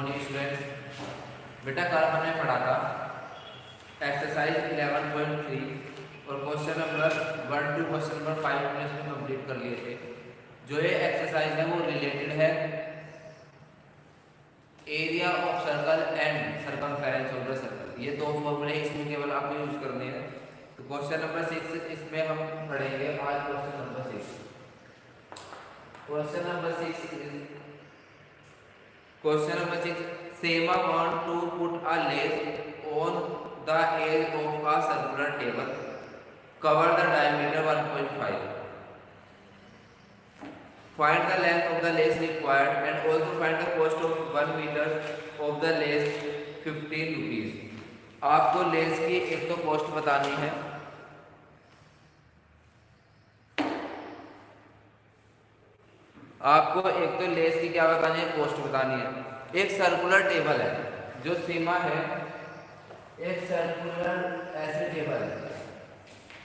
Morning students. बेटा कल हमने पढ़ा था एक्सरसाइज 11.3 और question number 1 to question number 5 हमने इसमें कंप्लीट कर लिए थे। जो ये एक्सरसाइज है वो रिलेटेड है area of circle and circumference of the circle. ये दो फॉर्मूले इसमें केवल आपको यूज करने हैं। तो क्वेश्चन नंबर 6 इसमें हम पढ़ेंगे आज। Question number 6 Seema want to put a lace on the edge of a circular table. Cover the diameter 1.5. Find the length of the lace required and also find the cost of 1 meter of the lace 15 rupees. आपको less की एक तो cost बतानी है, आपको एक तो less की क्या बतानी है, कॉस्ट बतानी है। एक सर्कुलर टेबल है, जो सीमा है एक सर्कुलर ऐसे टेबल है,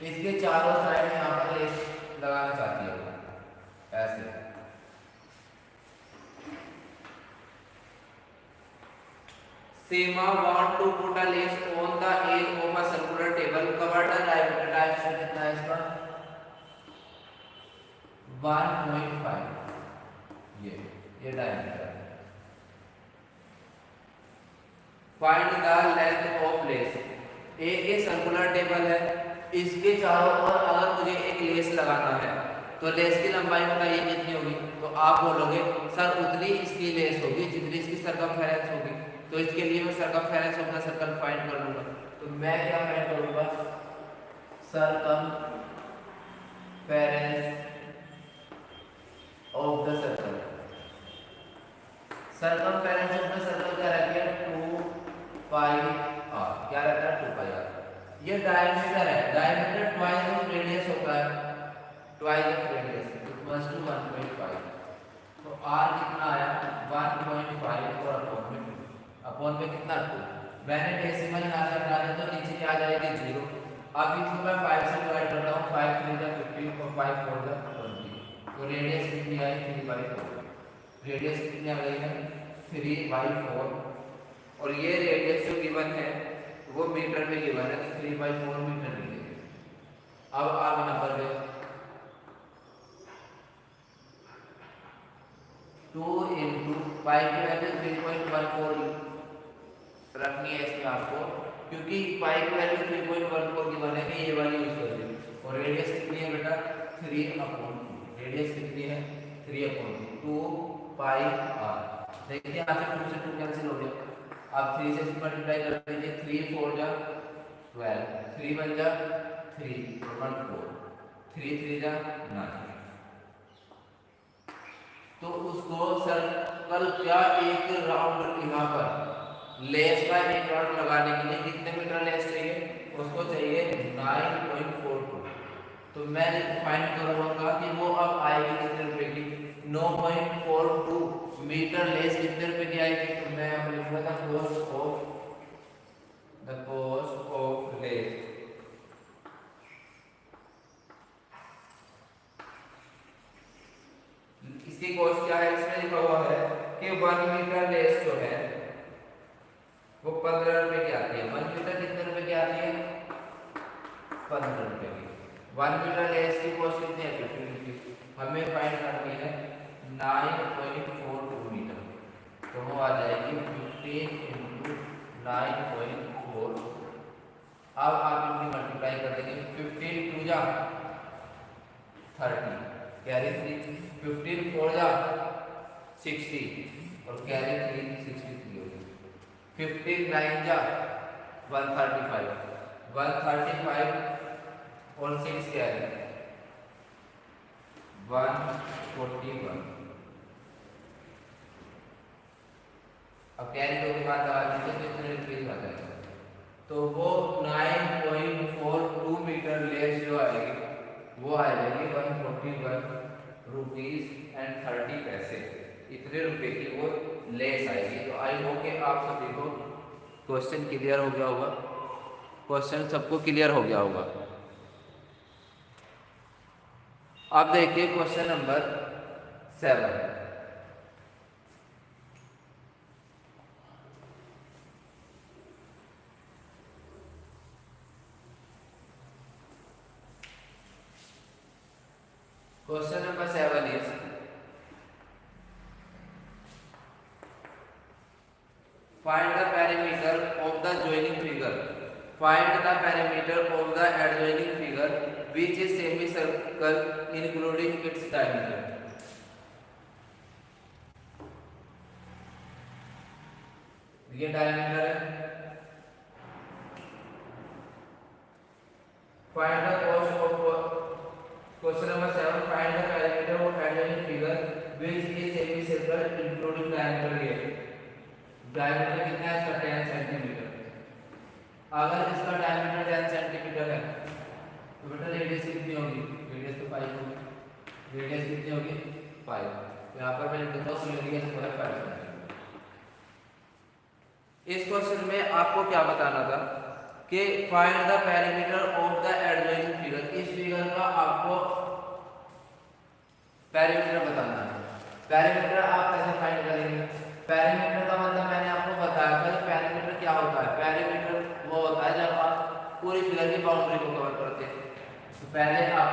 इसके चारों साइड यहाँ पर लेस लगाना चाहती है ऐसे। Seema want to put a lace on the edge of a circular table. Cover the diameter कितना है इसका 1.5। ये diameter. Find the length of less. एक सर्कुलर टेबल है, इसके चारों ओर अगर मुझे एक लेस लगाना है तो लेस की लंबाई बताइए कितनी होगी। तो आप बोलोगे सर उतनी इसकी लेस होगी जितनी इसकी सर्कमफेरेंस होगी। तो इसके लिए मैं circumference of the circle find कर लूंगा। तो मैं क्या फाइंड करूंगा, circumference of the circle. Circumference of the circle क्या रहती है 2 पाई आर। क्या रहता है 2 पाई आर। ये डायमीटर है, डायमीटर ट्वाइस ऑफ रेडियस होता है, twice of radius equals to 1.5। तो आर कितना आया 1.5 और अपॉन में कितना 2। मैंने डेसिमल यहाँ से हटा दिया तो नीचे क्या आ जाएगी 0। अब इसको मैं 5 से डिवाइड करता हूँ, 5 3 जा 15 और 5 4 जा 20। तो रेडियस कितनी आई 3/4। रेडियस कितनी आ गई है 3/4। और ये रेडियस जो गिवन है वो मीटर में गिवन है, तो 3/4 मीटर मिलेगी। अब आप नंबर पे 2 इंटू पाई की वैल्यू 3.14 रखनी है इसमें आपको, क्योंकि पाई की वैल्यू 3.14 गिवन है कि ये वाली यूज कर दी। और रेडियस कितनी है बेटा 3/2। रेडियस कितनी है 3/2 पाई आर। देखिए यहाँ से 2 से 2 कैंसिल हो गया। अब 3 से मल्टीप्लाई कर दीजिए, 3 4 जा 12, 3 1 जा 3 और 1 4, 3 3 जा 9। तो उसको सर्कल क्या एक राउंड यहाँ पर लेस का एक राउंड लगाने के लिए कितने मीटर लेस चाहिए, उसको चाहिए 9.42। तो मैं फाइंड करूंगा कि वो अब आएगी कितने रुपए की 9.42 मीटर लेस कितने रुपए की आएगी। तो मैं अब लिखूंगा द कॉस्ट ऑफ लेस। इसकी कॉस्ट क्या है, इसमें लिखा हुआ है कि 1 मीटर लेस जो है वो 15 रुपए की आती है। 1 मीटर कितने रुपए की आती है 15 रुपए की। 1 मीटर लेस की कॉस्ट कितनी है 15 रुपीज। हमें फाइंड करनी है 9.42 मीटर। तो वो आ जाएगी 15 इंटू 9.4। अब आप इनकी मल्टीप्लाई कर देंगे, 15 2 जा 30 कैरी 3, 15 4 जा 60 और कैरी 3 63 होगी। 15 9 जा 135 और 6 कैरी 141। अब कैरी 2 के बाद लगा दीजिए तो इतने रुपीज आ जाएगा। तो वो 9.42 मीटर लेस जो आएगी वो आ जाएगी 141 रुपीज एंड 30 पैसे। इतने रुपए की वो लेस आएगी। तो आई होप कि आप सभी को क्वेश्चन क्लियर हो गया होगा, क्वेश्चन सबको क्लियर हो गया होगा। अब देखिए question number 7। Question number 7 is find the perimeter of the joining figure. Find the perimeter of the adjoining figure which is semicircle including its diameter. ये डायमीटर है. Find the cost of question number 7. Find the perimeter of adjoining figure which is semicircle including diameter here. Diameter कितना है इसका 10 centimetre. अगर इसका diameter 10 centimetre है तो बेटा रेडियस कितनी होगी? रेडियस तो 5 होगी. रेडियस कितनी होगी? 5. तो यहाँ पर मैं लिख देता हूँ रेडियस जो है 5 सेंटीमीटर. इस क्वेश्चन में आपको क्या बताना था कि find the perimeter of the adjoining figure. इस फिगर का आपको पेरीमीटर बताना है. पेरीमीटर आप कैसे फाइंड करेंगे? पेरीमीटर का मतलब मैंने आपको बताया था कि पेरीमीटर क्या होता है. पेरीमीटर वो होता है जब आप पूरी फिगर की बाउंड्री को कवर करते हैं. तो पहले आप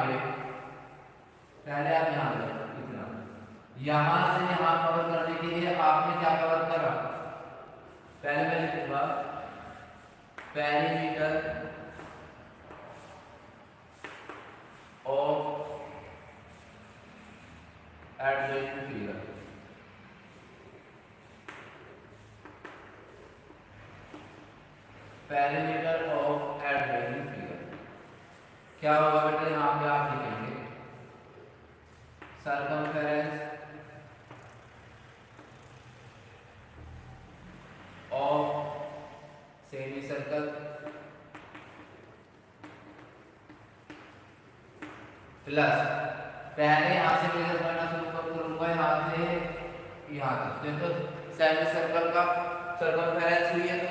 यहाँ ले इतना, यहाँ से यहाँ कवर करने के लिए आपने क्या कवर करा? पहले मैं लिखूंगा perimeter of adjoining figure. Perimeter of adjoining figure क्या होगा बेटा? यहाँ पे आप लिखेंगे circumference of semi circle plus, पहले यहाँ से मेजर करना शुरू करूंगा यहाँ से यहाँ तक. तो सेमी सर्कल का सर्कमफेरेंस हुई है तो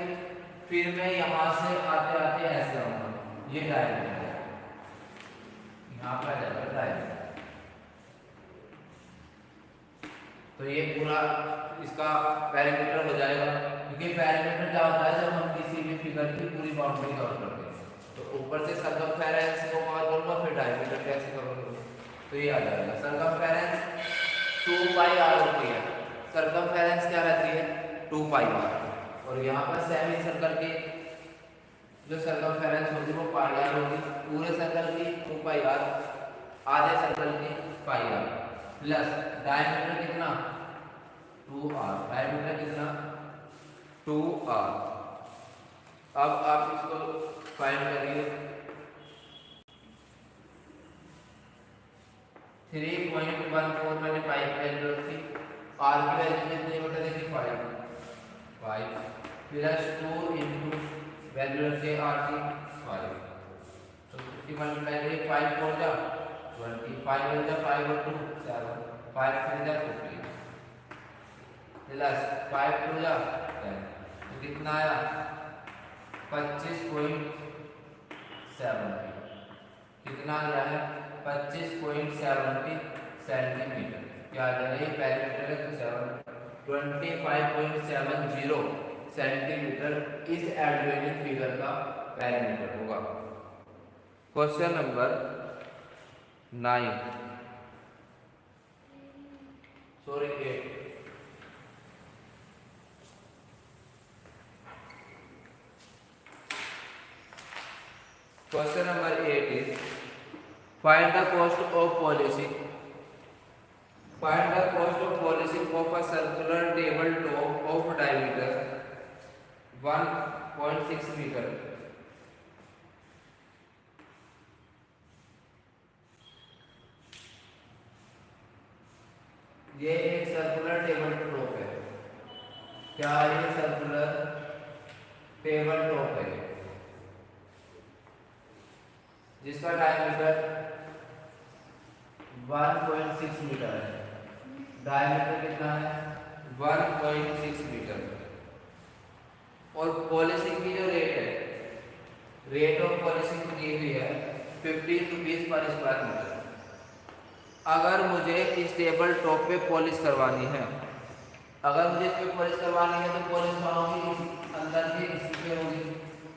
फिर मैं यहाँ से आते आते ऐसे आऊंगा. ये डायमीटर है, यहाँ पर आ जाएगा डायमीटर. तो ये पूरा इसका पेरीमीटर हो जाएगा. क्योंकि पेरीमीटर क्या होता है? जब हम किसी भी फिगर की पूरी बाउंड्री कवर करते हैं. तो ऊपर से सर्कमफेरेंस को कवर करूंगा, फिर डायमीटर कैसे कवर करूंगा. तो ये आ जाएगा सर्कमफेरेंस 2 पाई r होती है. सर्कमफेरेंस क्या रहती है? 2 पाई r. और यहाँ पर सेमी सर्कल की जो सर्कमफेरेंस होगी वो पाई r होगी. पूरे सर्कल की 2 पाई r, आधे सर्कल की पाई r प्लस डायमीटर कितना? 2r. डायमीटर कितना? 2r. अब आप इसको फाइंड करिए. 3.14 मैंने पाई की वैल्यू रखी. r की वैल्यू कितनी बता देखिए 5 प्लस 2 इंटू वैल्यू रखिए r की 5. तो 50 मल्टीप्लाई करिए 5 4 जा 20, 5 1 जा 5 और 2 7, 5 3 जा 50 प्लस 5 2 जा 10. तो कितना आया? 25.70. कितना आ गया है? 25.70 सेंटीमीटर. क्या आ जाएगा? ये पेरीमीटर है तो 25.70 सेंटीमीटर इस एडजॉइनिंग फिगर का पेरीमीटर होगा. Question number 9 sorry 8. Question number 8 is find the cost of polishing. Find the cost of polishing of a circular table top of diameter 1.6 meter. ये एक सर्कुलर टेबल टॉप है. क्या ये circular table top है जिसका diameter 1.6 metre है. Diameter कितना है? 1.6 मीटर. और पॉलिशिंग की जो रेट है, रेट ऑफ पॉलिशिंग दी हुई है 15 रुपीज पर स्क्वायर मीटर. अगर मुझे इस टेबल टॉप पे पॉलिश करवानी है, अगर मुझे इस पे पॉलिश करवानी है तो पॉलिश कहाँ होगी? इस अंदर की इस पे होगी.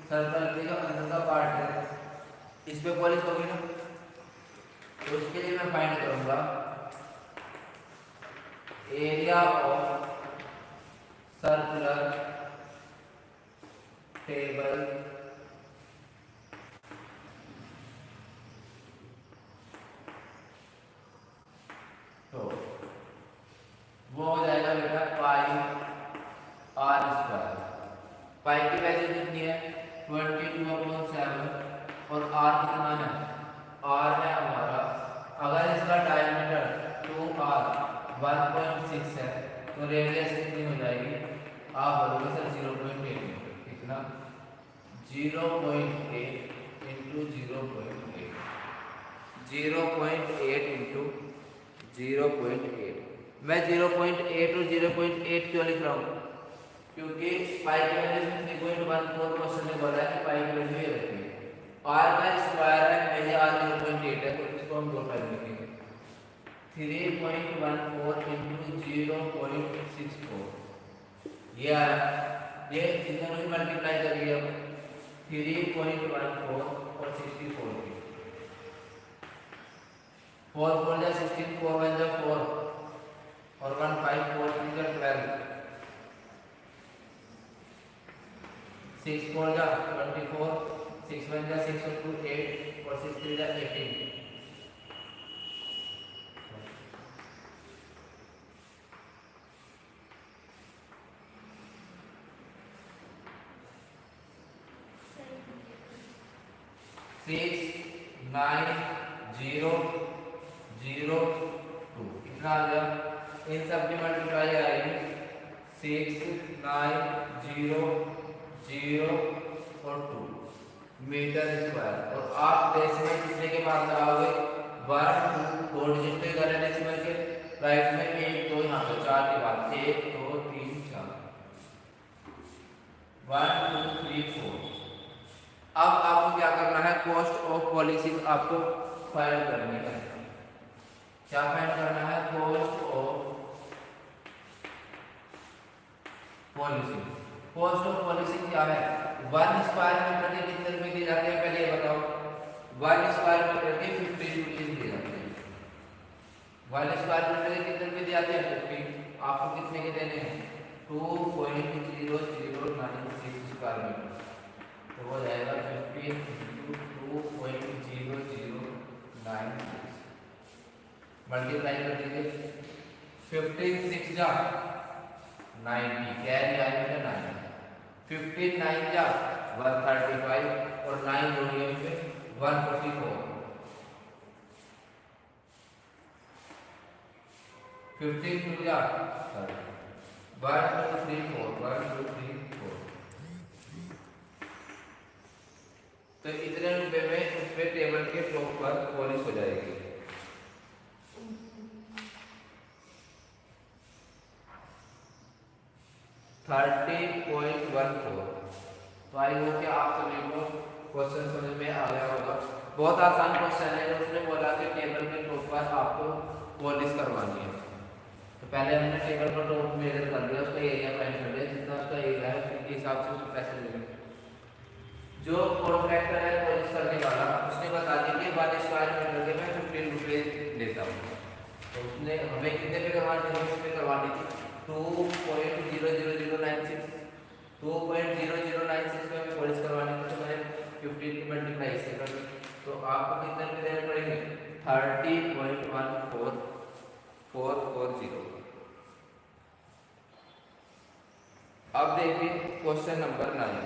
सर्कल के जो अंदर का पार्ट है इस पे पॉलिश होगी ना. तो उसके लिए मैं फाइंड करूंगा एरिया ऑफ सर्कुलर टेबल तो वो हो जाएगा बेटा पाई आर स्क्वायर। पाई की वैल्यू कितनी है 22/7 और आर कितना है आर है हमारा। अगर इसका डायमीटर 2r 1.6 है तो रेडियस कितनी हो जाएगी आप बोलोगे सर 0.8 मीटर। कितना 0.8 इंटू 0.8 0.8 इंटू 0.8। मैं 0.8 और 0.8 क्यों लिख रहा हूँ क्योंकि पाई की वैल्यू 3.14 क्वेश्चन में बोला है कि पाई की वैल्यू ये रखी है। आर का स्क्वायर है पहले आर 0.8 है तो इसको हम 2 टाइम लिखेंगे 3.14 इंटू 0.64 ये आया। ये इन दोनों की मल्टीप्लाई करिए अब 3.14 और 64 की 4 4 जा 16 4 1 जा 4 और 1 5 4 3 जा 12 6 4 जा 24 6 1 जा 6 और 2 8 और 6 3 जा 18 6 9 0 0 2 कितना आ गया इन सब की मल्टीप्लाई आएगी 6 9 0 0 और 2 मीटर स्क्वायर। और आप डेसिमल कितने के पास लगाओगे 1 2 2 डिजिट पे करें डेसिमल के राइट में 1 2 यहाँ पे 4 के बाद 1 2 3 4 1 2 3 4। अब आपको क्या करना है कॉस्ट ऑफ पॉलिसी आपको फाइंड करनी है। क्या फाइंड करना है cost of policy. Cost of policy क्या है 1 स्क्वायर मीटर के कितने रुपए दिए जाते हैं पहले ये बताओ 1 स्क्वायर मीटर के 50 रुपीज दिए जाते हैं। 1 स्क्वायर मीटर के कितने रुपए दिए जाते हैं 50। आपको कितने के देने हैं 2.0096 स्क्वायर मीटर तो हो जाएगा 15 इंटू 2.0096 मल्टीप्लाई कर दीजिए 15 6 जा 90 कैरी आएगा 90 15 9 जा 135 और 9 जोड़िए पे 144 15 2 जा 1 2 3 4 1 2 3 4 तो इतने रुपए में उस पे टेबल के टॉप पर पॉलिश हो जाएगी। $30.14। तो आई होप कि आप सभी को क्वेश्चन समझ में आ गया होगा। बहुत आसान क्वेश्चन है। उसने बोला कि टेबल के टॉप पर आपको पॉलिश करवानी है। तो पहले हमने टेबल पर टॉप मेजर कर लिया उसका एरिया फाइंड कर लिया जितना उसका एरिया है उसके हिसाब से उसको पैसे लेंगे। जो कॉन्ट्रैक्टर है पॉलिश करने वाला उसने बता दिया कि 1 स्क्वायर मीटर के मैं 15 रुपये लेता हूँ। तो उसने हमें कितने पे करवानी थी इस पे करवानी थी 2.00096 2.0096 में पॉलिश करवानी थी तो मैंने 15 की मल्टीप्लाई इससे कर दी। तो आपको कितने रुपये देने पड़ेंगे 30.14440। अब देखिए question number 9।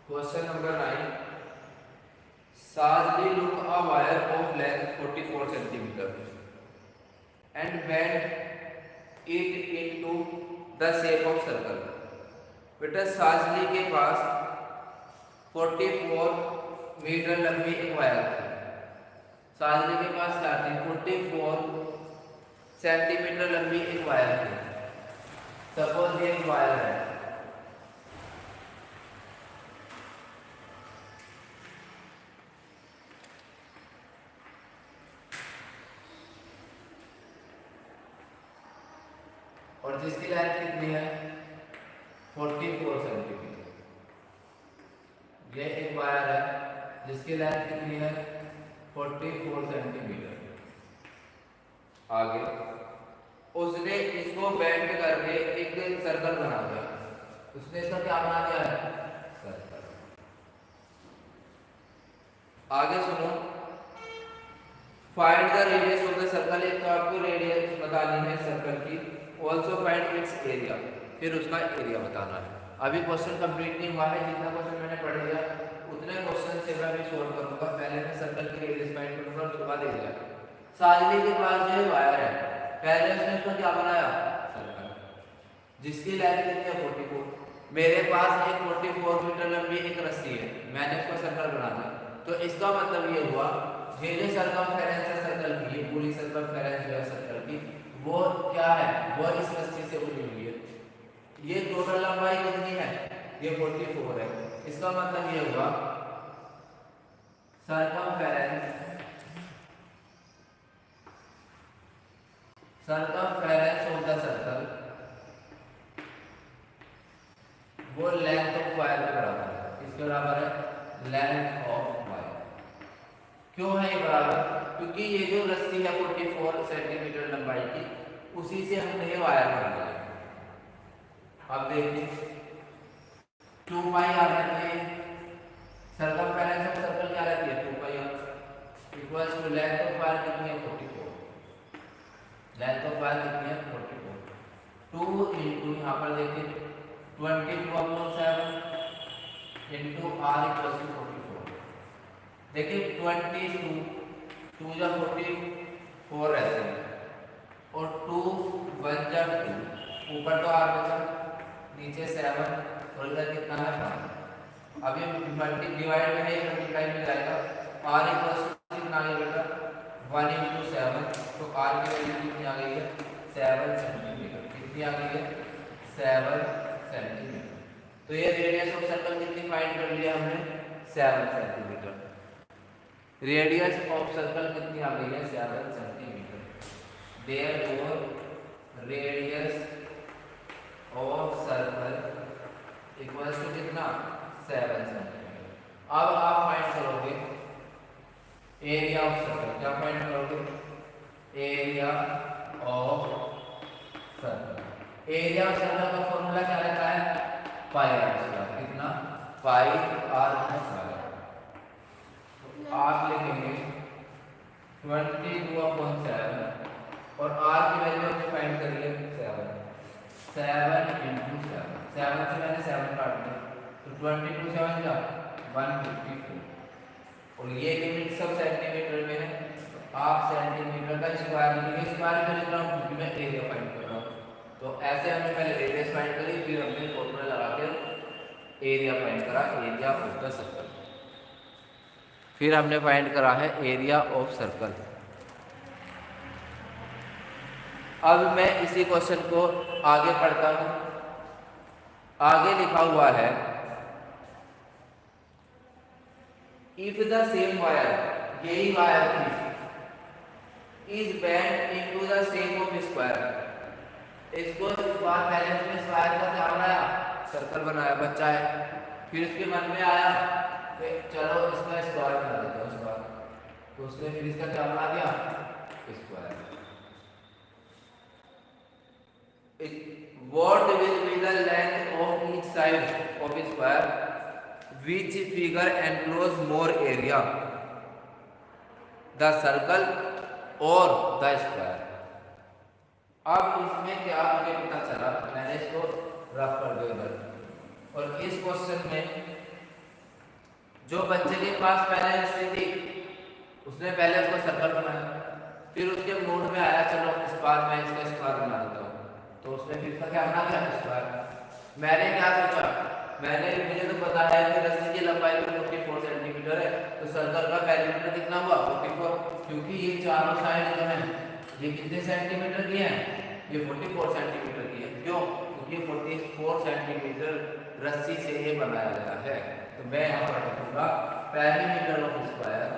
Question number 9. Sajli took a wire of length 44 centimeter and bent it into the shape of circle. बेटा साजली के पास 44 मीटर लंबी एक वायर थी। साजली के पास क्या थी 44 सेंटीमीटर लंबी एक वायर थी। सपोज ये एक वायर है और जिसकी लेंथ कितनी है 44 सेंटीमीटर। ये एक वायर है जिसकी लेंथ कितनी है 44 सेंटीमीटर। आगे उसने इसको बेंड करके एक सर्कल बना दिया। उसने इसका क्या बना दिया है सर्कल। आगे सुनो, find the radius of the circle. एक तो आपको रेडियस बतानी है सर्कल की, ऑल्सो फाइंड इट्स एरिया, फिर उसका एरिया बताना है। अभी क्वेश्चन कंप्लीट नहीं हुआ है, जितना क्वेश्चन मैंने पढ़ लिया उतने क्वेश्चन से मैं भी सोल्व करूंगा। पहले मैं सर्कल की रेडियस फाइंड करूंगा, उसके बाद एरिया। साजली के पास जो वायर है, पहले उसने उसका क्या बनाया सर्कल, जिसकी लेंथ कितनी है 44। मेरे पास एक 44 मीटर लंबी एक रस्सी है, मैंने उसका सर्कल बना दिया। तो इसका मतलब ये हुआ ये जो सर्कमफेरेंस है सर्कल की, ये पूरी सर्कमफेरेंस जो है सर्कल की, वो क्या है वो इस रस्सी से बनी हुई है। ये टोटल लंबाई कितनी है ये 44 है। इसका मतलब ये हुआ सर्कमफेरेंस ऑफ द सर्कल वो लेंथ ऑफ वायर के बराबर है। किसके बराबर है लेंथ ऑफ वायर। क्यों है ये बराबर, क्योंकि ये जो रस्सी है 44 सेंटीमीटर लंबाई की, उसी से हमने ये वायर बनाया है। अब देखिए 2 पाई आ रहती है, सर्कमफेरेंस ऑफ सर्कल क्या रहती है 2 pi R equals to length of wire कितनी है 44। लेंथ ऑफ वायर कितनी है 44। 2 इंटू यहाँ पर देखिए 22/7 इंटू आर इक्वल्स टू 44। देखिए 22 2 जा 44 रहते हैं और 2 1 जा 2, ऊपर तो आर बचा, नीचे 7 और इधर कितना है 5। अब ये मल्टी डिवाइड में है, मल्टीप्लाई में जाएगा। आर इक्वल्स टू कितना आ गया बेटा 1 इंटू 7, तो आर की वैल्यू कितनी आ गई है 7 सेंटीमीटर। कितनी आ गई है 7 सेंटीमीटर। तो ये रेडियस ऑफ सर्कल कितनी फाइंड कर लिया हमने 7 सेंटीमीटर। रेडियस ऑफ सर्कल कितनी आ गई है 7 centimetre. Therefore radius of circle equals to कितना 7 सेंटीमीटर। अब आप फाइंड करोगे एरिया ऑफ सर्कल। क्या फाइंड करोगे area of circle. Area of circle का फॉर्मूला क्या रहता है पाई आर स्क्वायर। कितना पाई आर स्क्वायर। आप लिखेंगे 22/7 और r की वैल्यू हमने फाइंड कर ली 7 इंटू 7 से मैंने 7 काट दिया, तो 22 7 क्या 154। और ये यूनिट सब सेंटीमीटर में है, तो आप सेंटीमीटर का स्क्वायर लिखेंगे। स्क्वायर में लिख रहा हूँ क्योंकि मैं एरिया फाइंड कर रहा हूँ। तो ऐसे हमने पहले रेडियस फाइंड करी, फिर हमने फॉर्मूला लगा के एरिया फाइंड करा, एरिया ऑफ द सर्कल। फिर हमने फाइंड करा है एरिया ऑफ सर्कल। अब मैं इसी क्वेश्चन को आगे पढ़ता हूं। आगे लिखा हुआ है इफ द सेम वायर, यही वायर थी, is bend into the shape of square. इसको इस बार पहले इसमें स्क्वायर का क्या बनाया सर्कल बनाया, बच्चा है। फिर उसके मन में आया कि चलो इसका स्क्वायर बना देते हैं स्क्वायर, तो उसने फिर इसका क्या बना दिया square. What will be the length of each side of a square? Which figure enclose more area, the circle or the square? अब इसमें क्या मुझे पता चला, मैंने इसको रफ कर दिया इधर। और इस क्वेश्चन में जो बच्चे के पास पहले हिस्से थी उसने पहले उसको सर्कल बनाया, फिर उसके मूड में आया चलो इस बार मैं इसका स्क्वायर बना देता हूँ, तो उसने फिर इसका क्या बना दिया स्क्वायर। मैंने क्या सोचा, मुझे तो पता है कि रस्सी की लंबाई 44 सेंटीमीटर है, तो सर्कल का पेरीमीटर कितना हुआ 44, क्योंकि ये चारों साइड जो है ये कितने सेंटीमीटर की है ये 44 सेंटीमीटर की है। क्यों, क्योंकि 44 सेंटीमीटर रस्सी से ये बनाया गया है। तो मैं यहाँ पर लिखूंगा perimeter of square,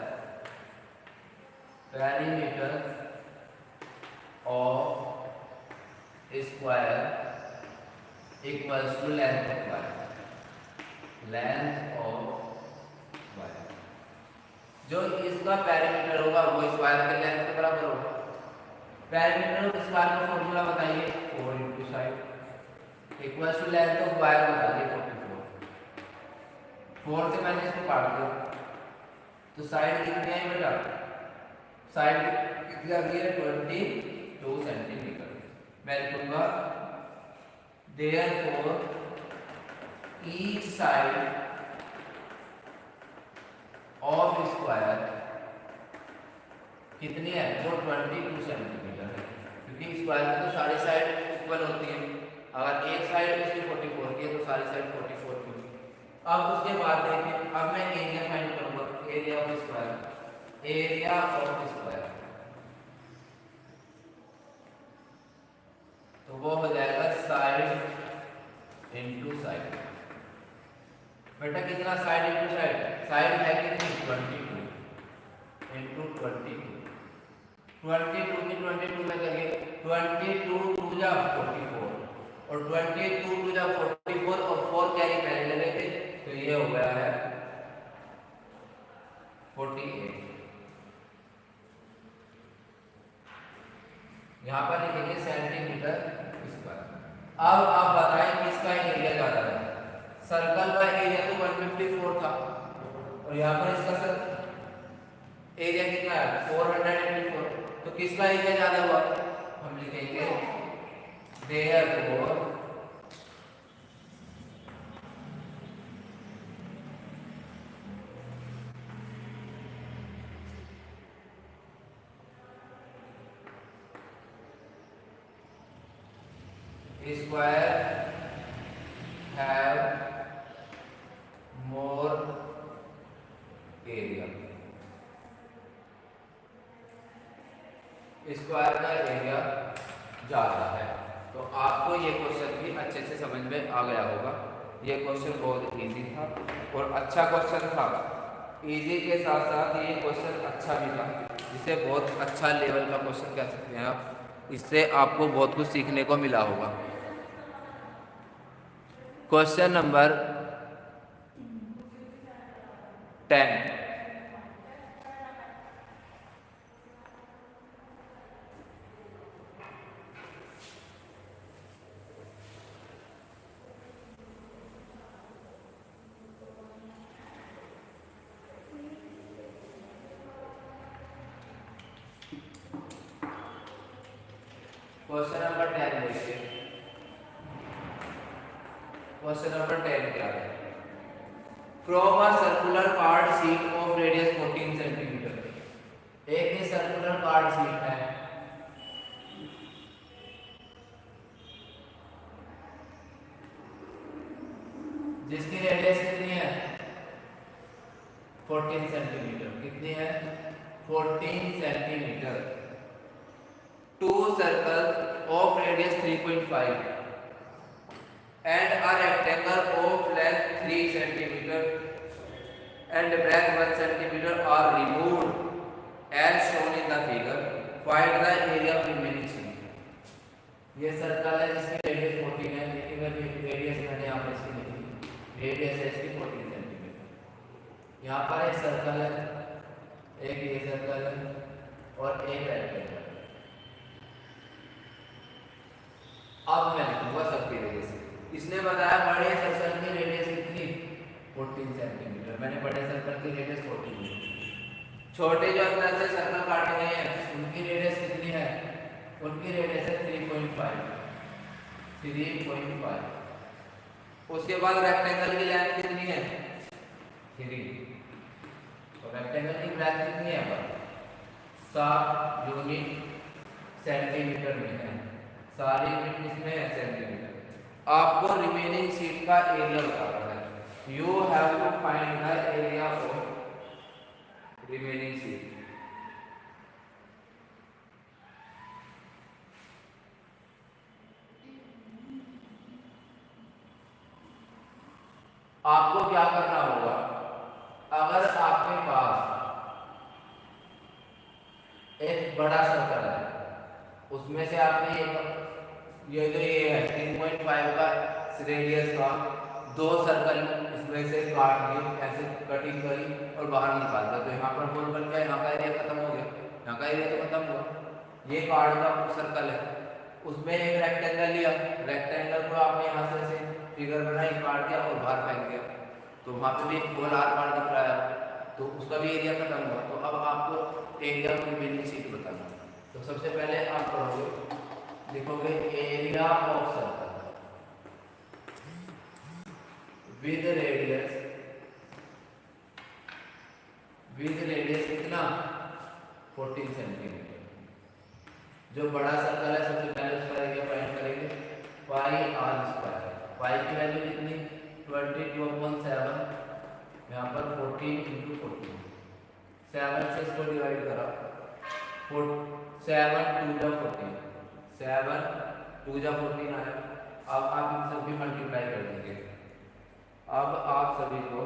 perimeter of square equals to length of wire, length of wire. जो इसका पेरीमीटर होगा वो इस वायर के लेंथ के बराबर होगा। पेरीमीटर इस वायर का फॉर्मूला बताइए, 4 into side equals to length of wire बताइए 44। 4 से मैंने इसको काट दिया तो साइड कितनी आई बेटा, साइड कितनी आ गई है 22 सेंटीमीटर। मैं लिखूंगा therefore each side of square कितनी है, वो 22 सेंटीमीटर है, क्योंकि स्क्वायर में तो सारी साइड इक्वल होती है। अगर एक साइड उसकी 44 की है तो सारी साइड 44 की होगी। अब उसके बाद देखिए, अब मैं एरिया फाइंड करूंगा, area of square, area of square तो वो हो जाएगा साइड इनटू साइड। बेटा कितना साइड इनटू साइड, साइड है कितनी 22 इनटू 22, 22 की 22 में करिए 22 टू जा 44 और 22 टू जा 44 और 4 कैरी पहले लगे थे तो ये हो गया है 48। यहाँ पर लिखेंगे सेंटीमीटर स्क्वायर। अब आप बताएं किसका एरिया ज्यादा है। सर्कल का एरिया तो 154 था और यहाँ पर इसका सर एरिया कितना है 484, तो किसका एरिया ज्यादा हुआ, हम लिखेंगे therefore square have more area. Square का एरिया ज्यादा है। तो आपको ये क्वेश्चन भी अच्छे से समझ में आ गया होगा। ये क्वेश्चन बहुत इजी था और अच्छा क्वेश्चन था। इजी के साथ साथ ये क्वेश्चन अच्छा भी था, जिसे बहुत अच्छा लेवल का क्वेश्चन कह सकते हैं आप। इससे आपको बहुत कुछ सीखने को मिला होगा। क्वेश्चन नंबर 10, क्वेश्चन नंबर 10 देखिए। क्वेश्चन नंबर 10 क्या है, from a circular card sheet of radius 14 centimetre. एक ये सर्कुलर कार्ड शीट है, जिसकी रेडियस कितनी है 14 सेंटीमीटर। कितनी है 14 centimetre. To circles of radius 3.5 and a rectangle of length 3 centimeter and breadth 1 centimeter are removed as shown in the figure. Find the area of remaining sheet. ये circle है जिसकी radius 14 है, लेकिन radius मैंने यहाँ पर इसकी लिखी, रेडियस है इसकी 14 सेंटीमीटर। यहाँ पर एक सर्कल है, एक ये सर्कल है और एक रेक्टेंगल। अब मैं लिखूंगा सबकी रेडियस। इसने बताया बड़े सर्कल की रेडियस कितनी 14 सेंटीमीटर। मैंने बड़े सर्कल की रेडियस 14 ली। छोटे जो अंदर से सर्कल काटे गए हैं उनकी रेडियस कितनी है, उनकी रेडियस है 3.5। उसके बाद रेक्टेंगल की लेंथ कितनी है 3 और रेक्टेंगल की ब्रेथ कितनी है 7 यूनिट सेंटीमीटर में है। सारी यूनिट किसमें है सेंटीमीटर। आपको रिमेनिंग शीट का एरिया बताना है। You have to find the area of remaining sheet. आपको क्या करना होगा, अगर आपके पास एक बड़ा सर्कल है, उसमें से आपने ये जो ये है 3.5 का रेडियस का 2 सर्कल इसमें से काट दिए, ऐसे कटिंग करी और बाहर निकाल दिया, तो यहाँ पर होल बन गया, यहाँ का एरिया खत्म हो गया, यहाँ का एरिया तो खत्म हुआ। ये कार्ड का सर्कल है, उसमें एक रेक्टेंगल लिया, रेक्टेंगल को आपने यहाँ से ऐसे फिगर बनाई, काट दिया और बाहर फेंक दिया, तो वहाँ पे भी एक गोल आर पार दिख रहा है, तो उसका भी एरिया खत्म हुआ। तो अब आपको एरिया की रिमेनिंग शीट बताना। तो सबसे पहले आप करोगे, लिखोगे area of circle with radius कितना 14 सेंटीमीटर। जो बड़ा सर्कल है सबसे पहले उसका एरिया फाइंड करेंगे, पाई आर स्क्वायर। पाई की वैल्यू कितनी 22/7, यहाँ पर 14 × 14, 7 से इसको डिवाइड करा, 7 2 14, 7 2 14 आया। अब आप इन सब की मल्टीप्लाई कर देंगे, अब आप सभी को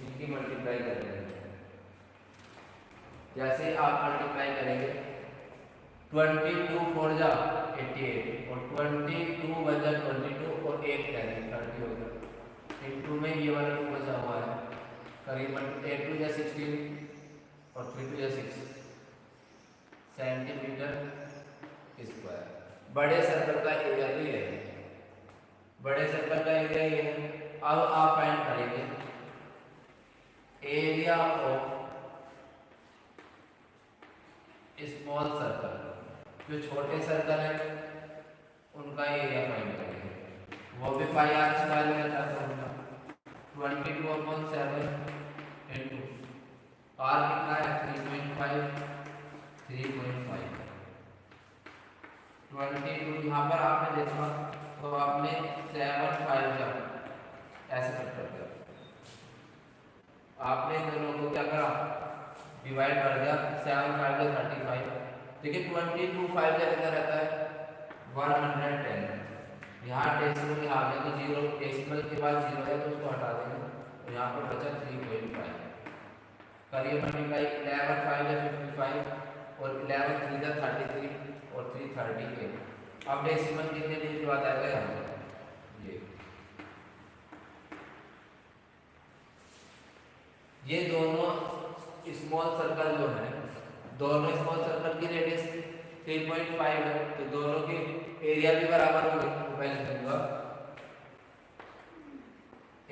इनकी मल्टीप्लाई कर देंगे। जैसे आप मल्टीप्लाई करेंगे 22 4 जा 88 और 22 1 जा 22 और 1 30 हो गया। इनटू में ये वाला टू बचा हुआ है, करीबन 8 2 जा 16 और 3 2 जा 6 सेंटीमीटर स्क्वायर। बड़े सर्कल का एरिया तो ये है, बड़े सर्कल का एरिया ये है। अब आप फाइंड करेंगे एरिया ऑफ स्मॉल सर्कल, जो छोटे सर्कल है उनका एरिया फाइंड करेंगे, वो भी पाई आर स्क्वायर में रहता है। 22/7 इंटू आर कितना है 3.5 22। यहाँ पर आपने देखा तो आपने 7 5 जा ऐसे कर दिया, आपने इन दोनों को क्या करा डिवाइड कर दिया, 7 5 जा 35। देखिए 22 5 जा कितना रहता है 110। यहाँ डेसिमल में आ गया तो 0, डेसिमल के बाद 0 है तो उसको हटा देंगे, तो यहाँ पर बचा 3.5। करिए मल्टीप्लाई, 11 5 जा 55 और 11 3 जा 33 और 3 38। अब डेसिमल कितने डिजिट के बाद आएगा यहाँ ये दोनों स्मॉल सर्कल जो है, दोनों स्मॉल सर्कल की रेडियस 3.5 है, तो दोनों के एरिया भी बराबर होंगे। तो पहले लिखूंगा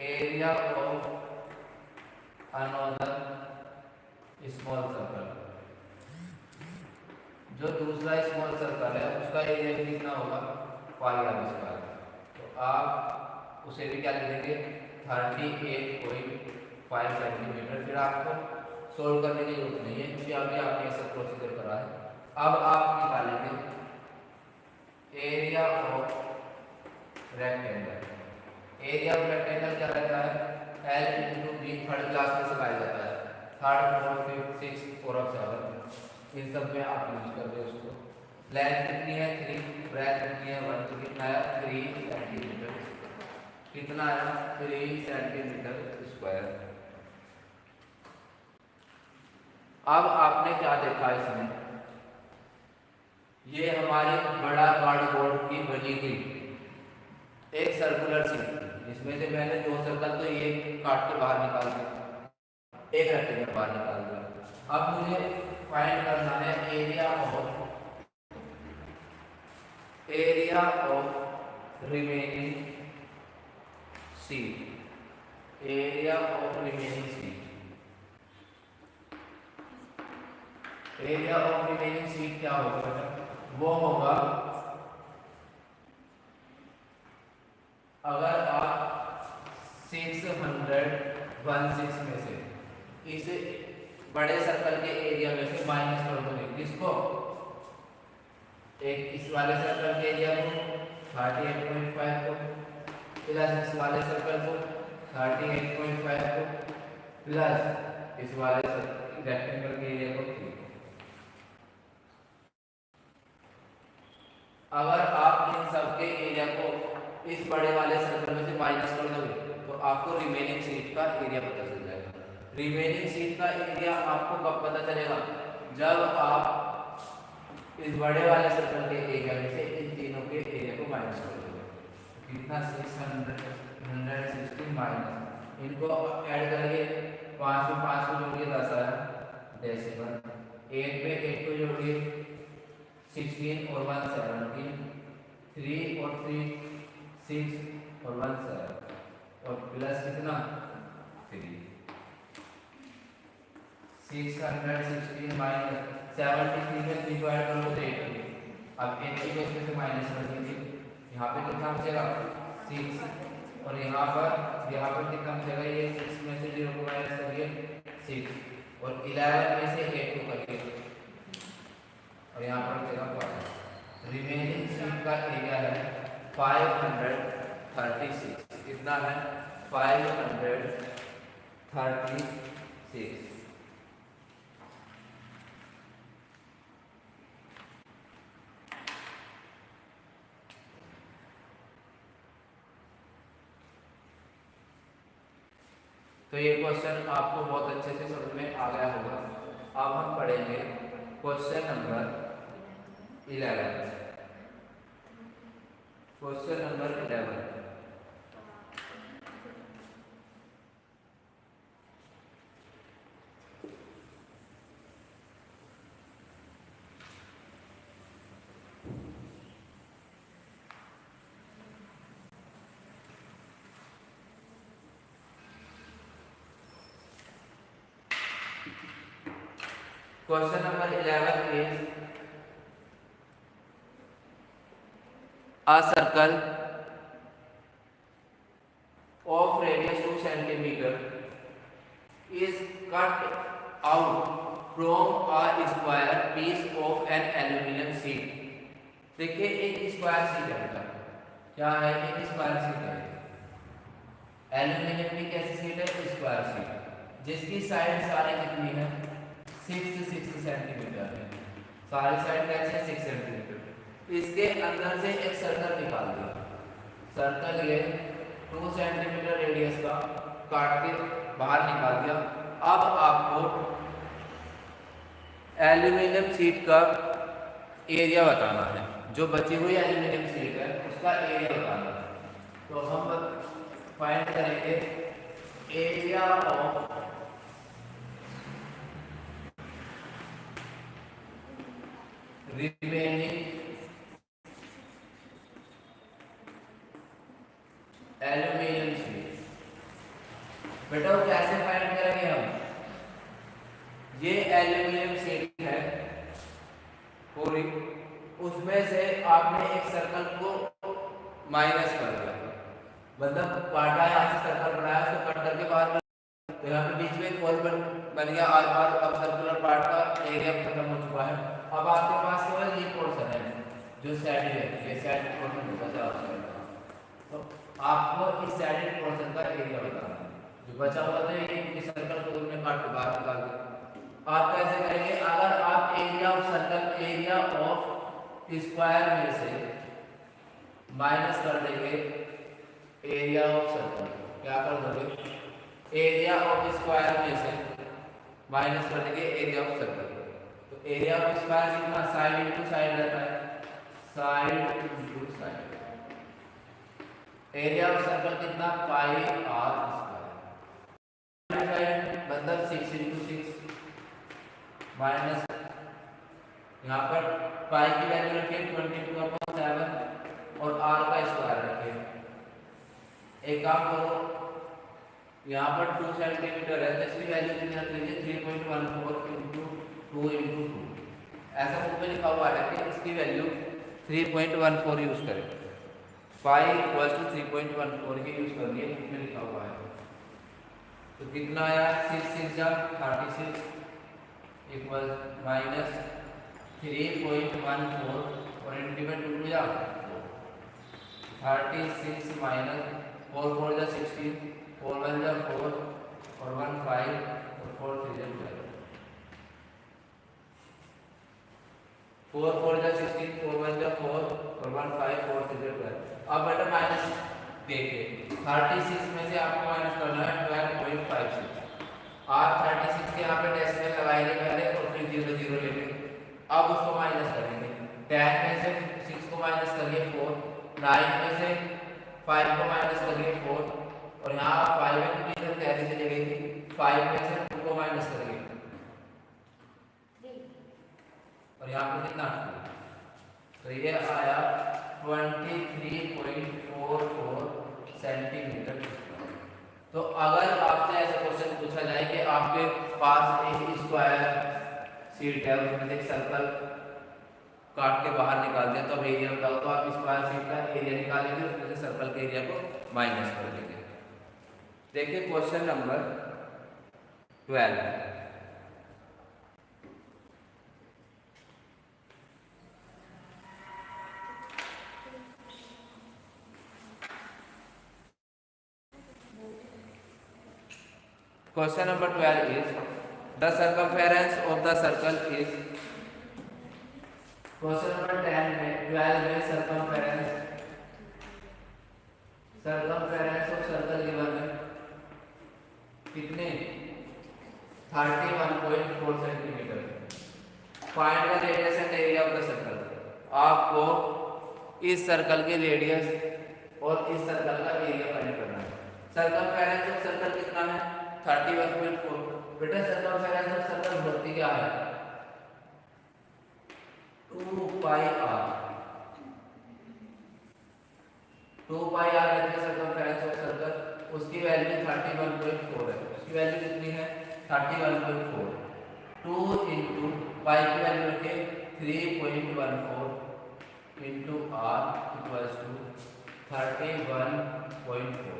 area of another small circle, जो दूसरा स्मॉल सर्कल है उसका एरिया कितना होगा पाई आर स्क्वायर। तो आप उसे भी क्या लिखेंगे 38.5 सेंटीमीटर। फिर आपको सोल्व करने की जरूरत नहीं है क्योंकि अभी आपने सब प्रोसीजर करा है। अब आप निकालेंगे area of rectangle. Area of rectangle क्या रहता है L × B, थर्ड क्लास में सिखाया जाता है, 3rd 4th 5th 6th 4th 7th इन सब में आप यूज कर रहे उसको। लेंथ कितनी है 3, ब्रेथ कितनी है 1, तो कितना आया 3 सेंटीमीटर, कितना आया 3 सेंटीमीटर स्क्वायर। अब आपने क्या देखा इसमें, ये हमारी बड़ा कार्डबोर्ड की बनी हुई एक सर्कुलर शीट, जिसमें से मैंने 2 सर्कल तो ये काट के बाहर निकाल दिया, एक रेक्टेंगल बाहर निकाल दिया। अब मुझे फाइंड करना है area of remaining sheet, area of remaining sheet. Area of remaining sheet क्या होगा, वो होगा अगर आप 616 में से इस बड़े सर्कल के एरिया में से माइनस कर दोगे किसको, एक इस वाले सर्कल के एरिया को 38.5 को, प्लस इस वाले सर्कल को 38.5 को, प्लस इस वाले रेक्टेंगल के एरिया को 3। अगर आप इन सब के एरिया को इस बड़े वाले सर्कल में से माइनस कर दोगे तो आपको रिमेनिंग शीट का एरिया पता चल जाएगा। रिमेनिंग शीट का एरिया आपको कब पता चलेगा, जब आप इस बड़े वाले सर्कल के एरिया में से इन तीनों के एरिया को माइनस कर दोगे। कितना 616 माइनस, इनको ऐड करके 5 में 5 को जोड़िए 10 आया डेसिमल, 8 में 8 को जोड़िए 16 और 1 17, 3 और 3 6 और 1 7 और प्लस कितना 3, 616 माइनस 73 में 3 को ऐड करो तो 80, अब 80 को इसमें से माइनस कर दीजिए, यहाँ पे कितना बचेगा 6 और यहाँ पर कितना बचेगा, ये 6 में से 0 को माइनस करिए 6 और 11 में से 8 को करिए और यहाँ पर बचेगा 5। रिमेनिंग शीट का एरिया है 536, कितना है 536। तो ये क्वेश्चन आपको बहुत अच्छे से समझ में आ गया होगा। अब हम पढ़ेंगे question number 11। Question number 11, question number 11 is a circle of radius 2 centimeter is cut out from a square piece of an aluminum sheet। देखिए एक स्क्वायर शीट है बेटा, क्या है एक स्क्वायर शीट है, एल्यूमिनियम की कैसी शीट है स्क्वायर शीट, जिसकी साइड सारे कितनी है 6 सेंटीमीटर है, सारी साइड कैसे है 6 सेंटीमीटर। इसके अंदर से एक सर्कल निकाल दिया, सर्कल ये 2 सेंटीमीटर रेडियस का काट के बाहर निकाल दिया। अब आपको एल्यूमिनियम शीट का एरिया बताना है, जो बची हुई एल्यूमिनियम शीट है उसका एरिया बताना है। तो हम फाइंड करेंगे area of remaining aluminium sheet. बेटा कैसे फाइंड करेंगे हम, ये एल्यूमिनियम शीट है पूरी, उसमें से आपने एक सर्कल को माइनस कर दिया, मतलब काटा यहाँ से सर्कल बनाया उसको कट करके बाहर, तो यहाँ पे बीच में एक होल बन गया आर पार। अब सर्कुलर पार्ट का एरिया खत्म हो चुका है। अब आपके पास केवल ये पोर्शन है जो सैडेड है, ये सैडेड पोर्शन बचा हुआ है, तो आपको इस सैडेड पोर्शन का एरिया बताना है। जो बचा हुआ था ये सर्कल को तुमने काट के बाहर निकाल दिया। आप कैसे करेंगे, अगर आप area of circle, area of square में से माइनस कर देंगे एरिया ऑफ सर्कल, क्या कर दोगे एरिया ऑफ स्क्वायर में से माइनस कर देंगे एरिया ऑफ सर्कल, तो एरिया ऑफ स्क्वायर कितना साइड इनटू साइड रहता है, side into side. Area of circle कितना पाई आर स्क्वायर, मतलब 6 इनटू 6 माइनस, यहाँ पर पाई की वैल्यू रखिए 22/7 और आर का स्क्वायर रखिए। एक काम करो, यहाँ पर 2 सेंटीमीटर है तो इसकी वैल्यू कितनी रख लीजिए 3.14 इंटू 2 इंटू 2, ऐसा बुक में लिखा हुआ है कि इसकी वैल्यू 3.14 यूज करें, पाई इक्वल टू 3.14 के यूज कर लिए, इसमें लिखा हुआ है। तो कितना आया 6 6 जा 36 इक्वल माइनस 3.14 और इनटू में 2 जा 36 माइनस 4 4 जा 16, 4 1 जा 4 और 1 5 और 4 3 जा 12, 4 4 जा 16, 4 1 जा 4 और 1 5 4 3 जा 12। अब बेटा माइनस देखिए 36 में से आपको माइनस करना है 12.56। आप 36 के यहाँ पे डेसिमल लगाएंगे पहले और फिर 0 0 लेंगे, अब उसको माइनस करेंगे। 10 में से 6 को माइनस करिए 4, 9 में से 5 को माइनस करिए 4 और यहाँ 5 में कितनी कैरी चली गई थी 5 में से 2 को माइनस करिए और यहाँ पे कितना 2 तो ये आया 23.44 सेंटीमीटर। तो अगर आपसे ऐसा क्वेश्चन पूछा जाए कि आपके पास एक स्क्वायर शीट है उसमें से एक सर्कल काट के बाहर निकाल दिया तो अब एरिया बताओ, तो आप स्क्वायर शीट का एरिया निकालेंगे उसमें से सर्कल के एरिया को माइनस कर देंगे। देखिए question number 12। Question number 12 is the circumference of the circle is। Question number 10 में 12 में circumference ऑफ सर्कल गिवन है कितने 31.4 centimetre. Find the radius and area of the circle. आपको इस सर्कल के रेडियस और इस सर्कल का एरिया फाइंड करना है। सर्कमफेरेंस ऑफ सर्कल कितना है 31.4। बेटा सर्कमफेरेंस ऑफ सर्कल होती क्या है 2 पाई r। 2 पाई r रहती है सर्कमफेरेंस ऑफ सर्कल, उसकी वैल्यू 31.4 है। उसकी वैल्यू कितनी है 31.4। 2 इंटू पाई की वैल्यू रखे 3.14 into r equals to 31.4।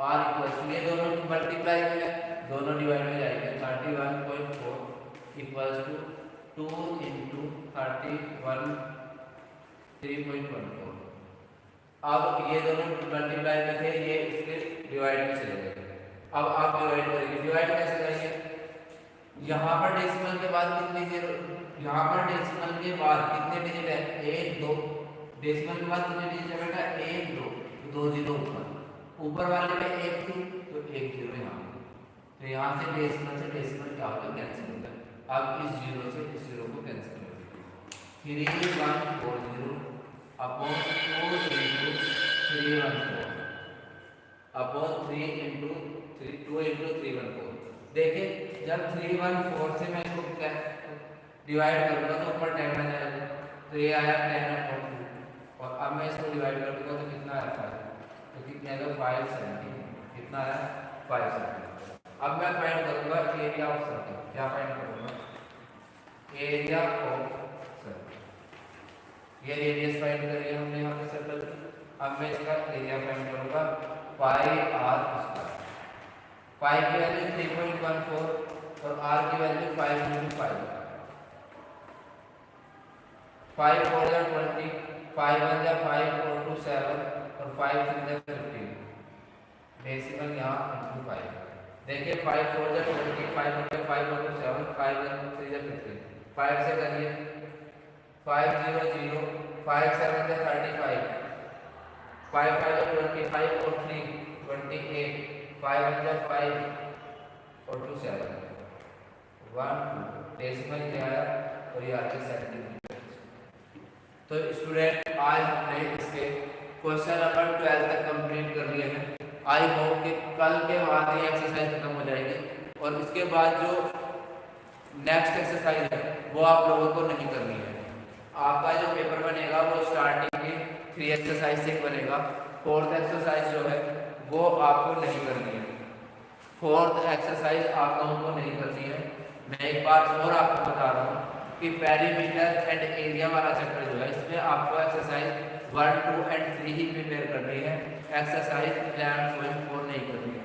r equals to ये दोनों मल्टीप्लाई में दोनों डिवाइड में जाएंगे 31.4 इक्वल्स टू 2 इंटू 3.14। अब ये दोनों मल्टीप्लाई में थे ये इसके डिवाइड में चले गए। अब आप डिवाइड करेंगे, डिवाइड कैसे करेंगे यहाँ पर डेसिमल के बाद कितने जीरो, यहाँ पर डेसिमल के बाद कितने डिजिट है 1 2। डेसिमल के बाद कितने डिजिट है बेटा 1 2, 2 जीरो ऊपर वाले में 1 थी तो 1 जीरो यहाँ, तो यहाँ से डेसिमल क्या होगा कैंसिल होगा। अब इस जीरो से इस जीरो को कैंसिल कर दीजिए 3140 upon 2 into 314 upon 3 into 2 into 314। देखिए जब 314 से मैं इसको डिवाइड करूँगा तो ऊपर 10 आ जाएगा, तो ये आया 10/2 और अब मैं इसको डिवाइड कर दूँगा तो कितना आया 5, तो कितने आएगा 5 सेंटीमीटर। कितना आया 5 सेंटीमीटर। अब मैं फाइंड करूँगा एरिया ऑफ सर्कल। क्या फाइंड करूँगा एरिया ऑफ सर्कल। ये रेडियस फाइंड करिए हमने यहाँ पे सर्कल की। अब मैं इसका एरिया फाइंड करूँगा पाई r स्क्वायर। पाई की वैल्यू 3.14 और r की वैल्यू 5 इंटू 5। 5 4 जा 20, 5 1 जा 5 4 2 7 और 5 3 जा 15। डेसिमल यहाँ इंटू 5। देखिए 5 4 जा 20, 5 1 जा 5 4 2 7, 5 1 3 जा 15। 5 से करिए 5 0 0, 5 7 जा 35, 5 5 जा 25 और 3 28, 5 1 जा 5 और 2 7 1 2। डेसिमल ये आया और ये आया सेंटीमीटर। तो स्टूडेंट आज हमने इसके क्वेश्चन नंबर 12 तक कंप्लीट कर लिए हैं। आई होप कि कल के बाद ये एक्सरसाइज खत्म हो जाएगी और इसके बाद जो नेक्स्ट एक्सरसाइज है वो आप लोगों को नहीं करनी है। आपका जो पेपर बनेगा वो स्टार्टिंग की 3 एक्सरसाइज से बनेगा। 4th एक्सरसाइज जो है वो आपको नहीं करनी है। 4th एक्सरसाइज आप लोगों को नहीं करनी है। मैं एक बात और आपको बता रहा हूँ कि पेरीमीटर एंड एरिया वाला चैप्टर जो है इसमें आपको एक्सरसाइज 1 2 एंड 3 ही प्रिपेयर करनी है। एक्सरसाइज 11.4 नहीं करनी है।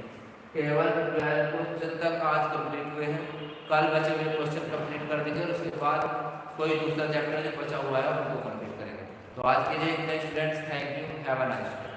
केवल 12 क्वेश्चन तक आज कंप्लीट हुए हैं। कल बचे हुए क्वेश्चन कंप्लीट कर देंगे और उसके बाद कोई दूसरा चैप्टर जो बचा हुआ है उनको कंप्लीट करेंगे। तो आज के लिए इतने students, thank you, have a nice day.